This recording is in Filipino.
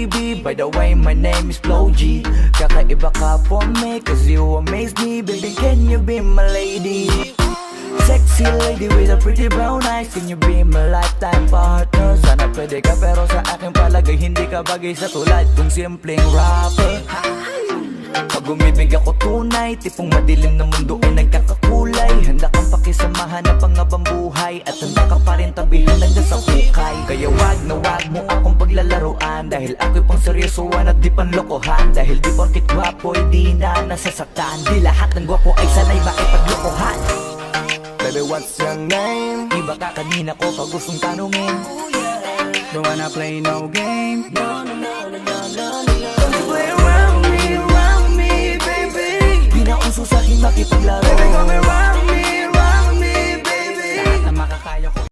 baby. By the way, my name is Flo G. Kakaiba ka for me, cause you amaze me. Baby, can you be my lady? Sexy lady with a pretty brown eyes, can you be my lifetime partner? Sana pwede ka pero sa aking palagay hindi ka bagay sa tulad kong simpleng rapper. Pag umibig ako tunay, tipong madilim na mundo ay nagkakakulay. Handa kang pakisamahan na pangabang buhay, at handa ka pa rin tabihan hanggang sa hukay. Kaya wag na wag mo akong paglalaruan, dahil ako'y pang seryosoan at di panlokohan. Dahil di porkit gwapo'y di na nasasaktan, di lahat ng gwapo ay sanay makipaglokohan. Baby, what's your name? Iba ka kanina ko pag gustong tanungin. Don't wanna play no game. No, no, no, no, no, no, no. Don't play around me, baby. Di na uso sa'king makipaglaro. Baby, come around me, baby. Lahat na makakaya ko